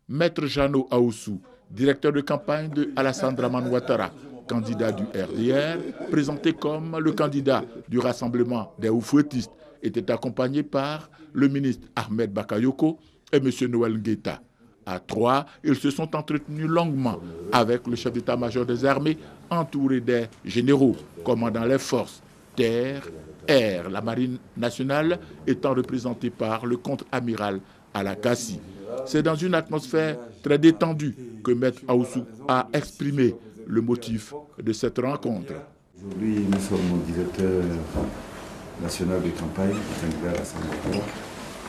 Maître Jeannot Aoussou, directeur de campagne de Alassane Dramane Ouattara, candidat du RDR, présenté comme le candidat du Rassemblement des Oufouettistes, était accompagné par le ministre Ahmed Bakayoko et M. Noël Ngueta. À trois, ils se sont entretenus longuement avec le chef d'état-major des armées, entouré des généraux commandant les forces terre, air, la marine nationale étant représentée par le contre-amiral Alakassi. C'est dans une atmosphère très détendue que Maître Aoussou a exprimé le motif de cette rencontre. Aujourd'hui, nous sommes au directeur national de campagne du candidat à l'Assemblée,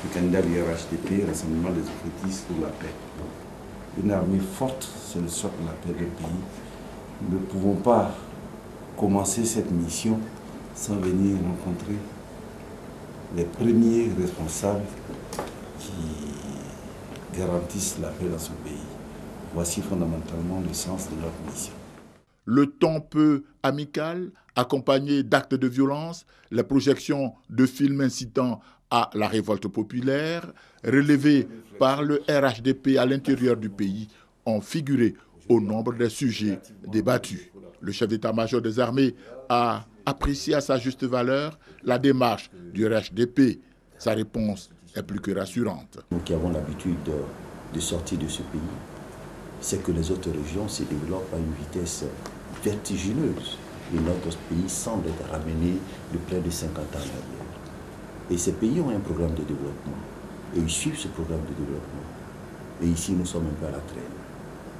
le candidat du RHDP, Rassemblement des Oufouettistes pour la paix. Une armée forte, c'est le socle de la paix du pays. Nous ne pouvons pas commencer cette mission sans venir rencontrer les premiers responsables qui garantissent la paix dans ce pays. Voici fondamentalement le sens de notre mission. Le ton peu amical, accompagné d'actes de violence, les projections de films incitant à la révolte populaire, relevées par le RHDP à l'intérieur du pays, ont figuré au nombre des sujets débattus. Le chef d'état-major des armées a apprécié à sa juste valeur la démarche du RHDP. Sa réponse est plus que rassurante. Nous qui avons l'habitude de sortir de ce pays, c'est que les autres régions se développent à une vitesse vertigineuse. Et notre pays semble être ramené de près de 50 ans en arrière. Et ces pays ont un programme de développement. Et ils suivent ce programme de développement. Et ici, nous sommes un peu à la traîne.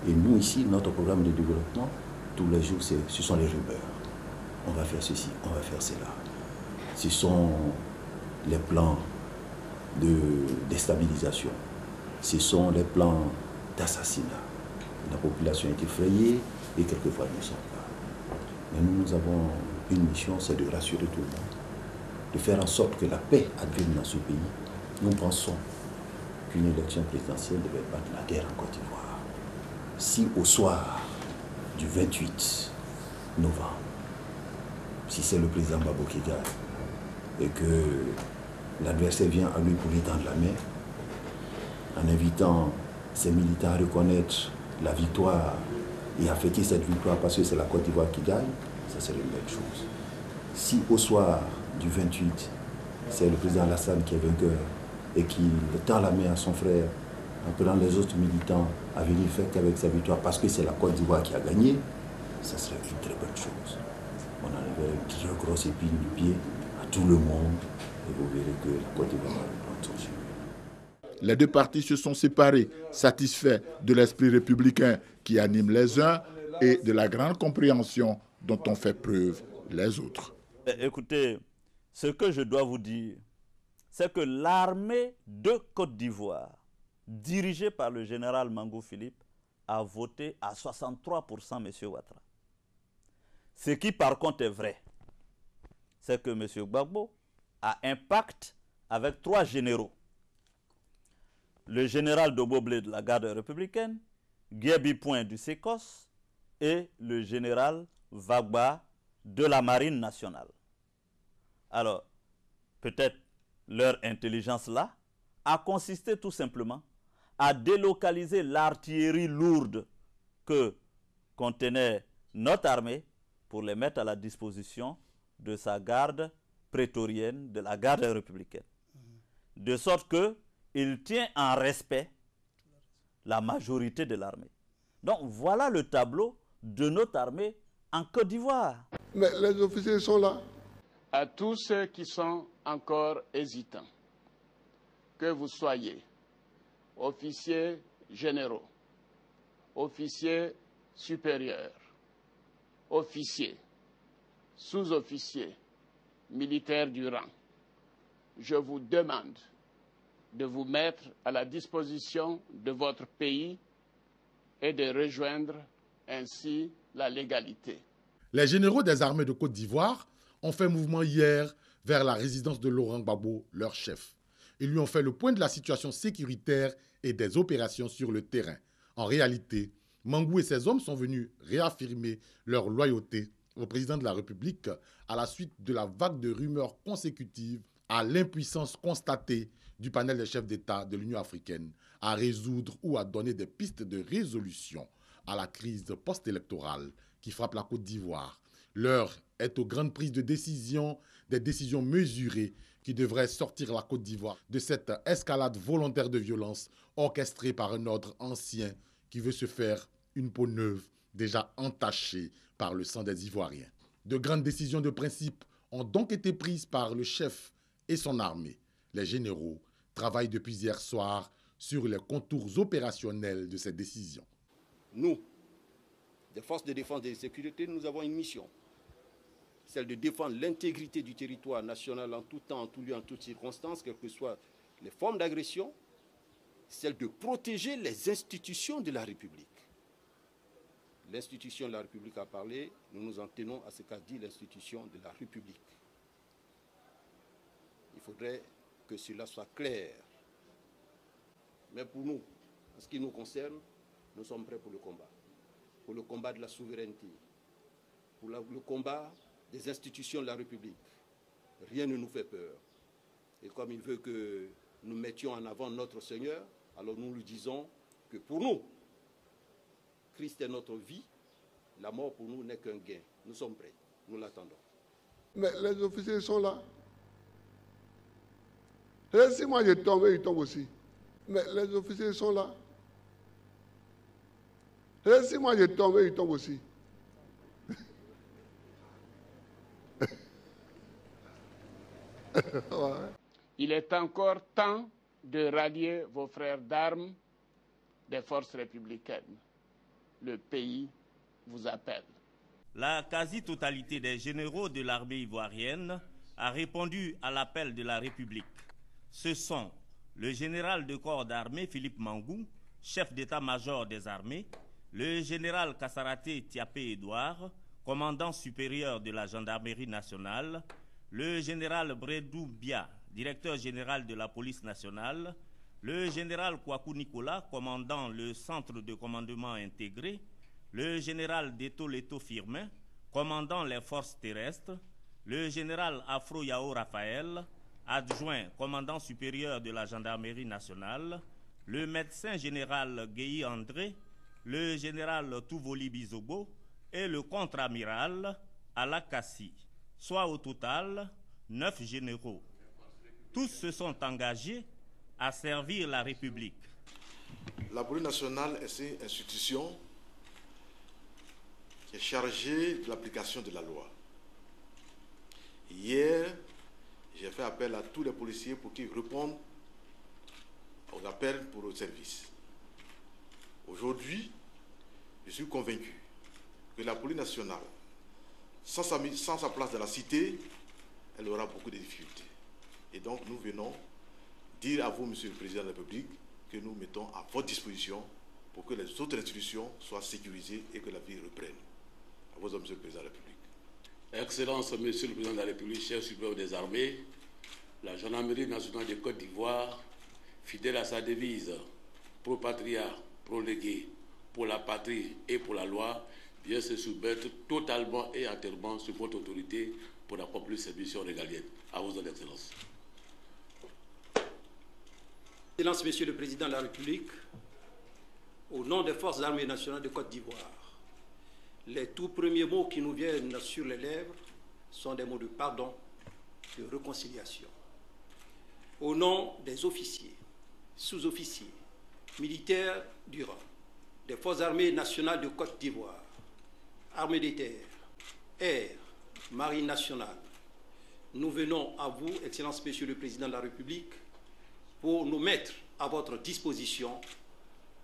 Et nous, ici, notre programme de développement, tous les jours, ce sont les rumeurs. On va faire ceci, on va faire cela. Ce sont les plans de déstabilisation. Ce sont les plans d'assassinat. La population est effrayée et quelquefois nous ne sommes pas. Mais nous avons une mission, c'est de rassurer tout le monde, de faire en sorte que la paix advienne dans ce pays. Nous pensons qu'une élection présidentielle devait battre la guerre en Côte d'Ivoire. Si au soir du 28 novembre, si c'est le président Gbagbo qui gagne et que l'adversaire vient à lui pour lui tendre la main, en invitant ses militants à reconnaître la victoire et à fêter cette victoire parce que c'est la Côte d'Ivoire qui gagne, ça serait une belle chose. Si au soir du 28, c'est le président Alassane qui est vainqueur et qu'il tend la main à son frère en prenant les autres militants à venir fêter avec sa victoire parce que c'est la Côte d'Ivoire qui a gagné, ça serait une très bonne chose. On enlèverait une très grosse épine du pied à tout le monde et vous verrez que la Côte d'Ivoire va reprendre son jeu. Les deux partis se sont séparés, satisfaits de l'esprit républicain qui anime les uns et de la grande compréhension dont ont fait preuve les autres. Écoutez, ce que je dois vous dire, c'est que l'armée de Côte d'Ivoire, dirigée par le général Mangou Philippe, a voté à 63% M. Ouattara. Ce qui par contre est vrai, c'est que M. Gbagbo a un pacte avec 3 généraux. Le général Doboblé de la garde républicaine, Guébi Point du SECOS et le général Vagba de la marine nationale. Alors, peut-être leur intelligence là a consisté tout simplement à délocaliser l'artillerie lourde que contenait notre armée pour les mettre à la disposition de sa garde prétorienne, de la garde républicaine. De sorte qu'il tient en respect la majorité de l'armée. Donc voilà le tableau de notre armée en Côte d'Ivoire. Mais les officiers sont là. À tous ceux qui sont encore hésitants, que vous soyez officiers généraux, officiers supérieurs, officiers, sous-officiers, militaires du rang, je vous demande de vous mettre à la disposition de votre pays et de rejoindre ainsi la légalité. Les généraux des armées de Côte d'Ivoire ont fait mouvement hier vers la résidence de Laurent Gbagbo, leur chef. Ils lui ont fait le point de la situation sécuritaire et des opérations sur le terrain. En réalité, Mangou et ses hommes sont venus réaffirmer leur loyauté au président de la République à la suite de la vague de rumeurs consécutives à l'impuissance constatée du panel des chefs d'État de l'Union africaine à résoudre ou à donner des pistes de résolution à la crise post-électorale qui frappe la Côte d'Ivoire. L'heure est aux grandes prises de décision, des décisions mesurées qui devraient sortir la Côte d'Ivoire de cette escalade volontaire de violence orchestrée par un ordre ancien qui veut se faire une peau neuve déjà entachée par le sang des Ivoiriens. De grandes décisions de principe ont donc été prises par le chef et son armée. Les généraux travaillent depuis hier soir sur les contours opérationnels de ces décisions. Nous, des forces de défense et de sécurité, nous avons une mission. Celle de défendre l'intégrité du territoire national en tout temps, en tout lieu, en toutes circonstances, quelles que soient les formes d'agression. Celle de protéger les institutions de la République. L'institution de la République a parlé, nous nous en tenons à ce qu'a dit l'institution de la République. Il faudrait que cela soit clair. Mais pour nous, en ce qui nous concerne, nous sommes prêts pour le combat de la souveraineté, pour le combat des institutions de la République. Rien ne nous fait peur. Et comme il veut que nous mettions en avant notre Seigneur, alors nous lui disons que pour nous, Christ est notre vie, la mort pour nous n'est qu'un gain. Nous sommes prêts, nous l'attendons. Mais les officiers sont là. Et si moi je tombe, ils tombent aussi. Mais les officiers sont là. Et si moi je tombe, ils tombent aussi. Ouais. Il est encore temps de rallier vos frères d'armes des forces républicaines. Le pays vous appelle. La quasi-totalité des généraux de l'armée ivoirienne a répondu à l'appel de la République. Ce sont le général de corps d'armée Philippe Mangou, chef d'état-major des armées, le général Kassaraté Tiapé Édouard, commandant supérieur de la gendarmerie nationale, le général Bredou Bia, directeur général de la police nationale, le général Kouakou Nicolas, commandant le centre de commandement intégré, le général Deto Leto Firmin, commandant les forces terrestres, le général Afro Yao Raphaël, adjoint commandant supérieur de la gendarmerie nationale, le médecin général Guéhi André, le général Touvoli Bizobo et le contre-amiral Alakassi, soit au total 9 généraux. Tous se sont engagés à servir la République. La police nationale est une institution qui est chargée de l'application de la loi. Hier, j'ai fait appel à tous les policiers pour qu'ils répondent aux appels pour le service. Aujourd'hui, je suis convaincu que la police nationale, sans sa place dans la cité, elle aura beaucoup de difficultés. Et donc nous venons dire à vous, Monsieur le Président de la République, que nous mettons à votre disposition pour que les autres institutions soient sécurisées et que la vie reprenne. À vous, Monsieur le Président de la République. Excellence, Monsieur le Président de la République, chef supérieur des armées, la gendarmerie nationale de Côte d'Ivoire, fidèle à sa devise, pro patria, pro légué, pour la patrie et pour la loi, vient se soumettre totalement et entièrement sous votre autorité pour accomplir ses missions régaliennes. À vous, Excellence. Excellence, Monsieur le Président de la République, au nom des forces armées nationales de Côte d'Ivoire, les tout premiers mots qui nous viennent sur les lèvres sont des mots de pardon, de réconciliation. Au nom des officiers, sous-officiers, militaires du rang, des forces armées nationales de Côte d'Ivoire, armées des terres, air, marine nationale, nous venons à vous, Excellence Monsieur le Président de la République, pour nous mettre à votre disposition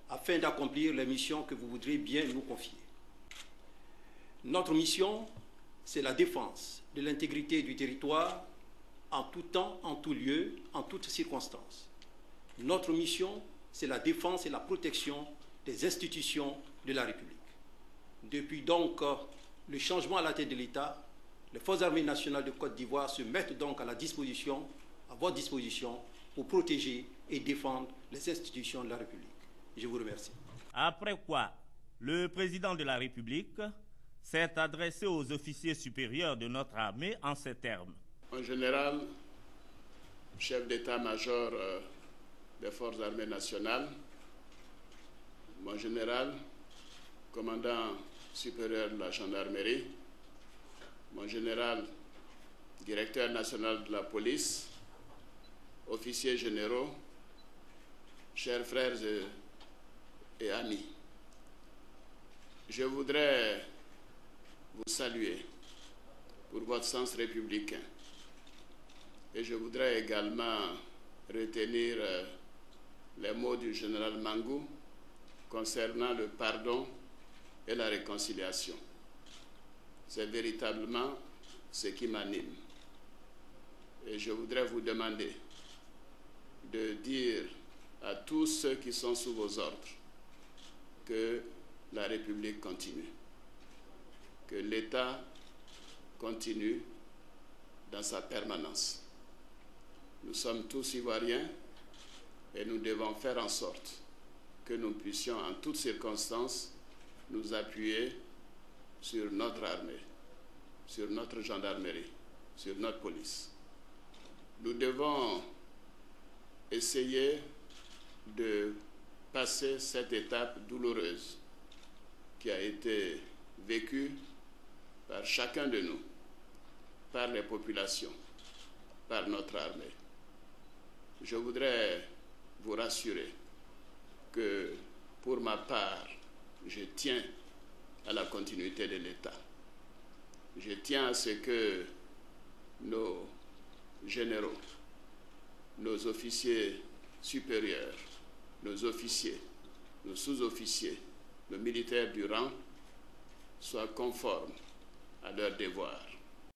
afin d'accomplir les missions que vous voudrez bien nous confier. Notre mission, c'est la défense de l'intégrité du territoire en tout temps, en tout lieu, en toutes circonstances. Notre mission, c'est la défense et la protection des institutions de la République. Depuis donc le changement à la tête de l'État, les forces armées nationales de Côte d'Ivoire se mettent donc à votre disposition, pour protéger et défendre les institutions de la République. Je vous remercie. Après quoi, le président de la République s'est adressé aux officiers supérieurs de notre armée en ces termes. En général, chef d'état-major des forces armées nationales, mon général, commandant supérieur de la gendarmerie, mon général, directeur national de la police, officiers généraux, chers frères et amis, je voudrais vous saluer pour votre sens républicain et je voudrais également retenir les mots du général Mangou concernant le pardon et la réconciliation. C'est véritablement ce qui m'anime. Et je voudrais vous demander de dire à tous ceux qui sont sous vos ordres que la République continue, que l'État continue dans sa permanence. Nous sommes tous Ivoiriens et nous devons faire en sorte que nous puissions en toutes circonstances nous appuyer sur notre armée, sur notre gendarmerie, sur notre police. Nous devons essayer de passer cette étape douloureuse qui a été vécue par chacun de nous, par les populations, par notre armée. Je voudrais vous rassurer que, pour ma part, je tiens à la continuité de l'État. Je tiens à ce que nos généraux, nos officiers supérieurs, nos officiers, nos sous-officiers, nos militaires du rang soient conformes à leurs devoirs.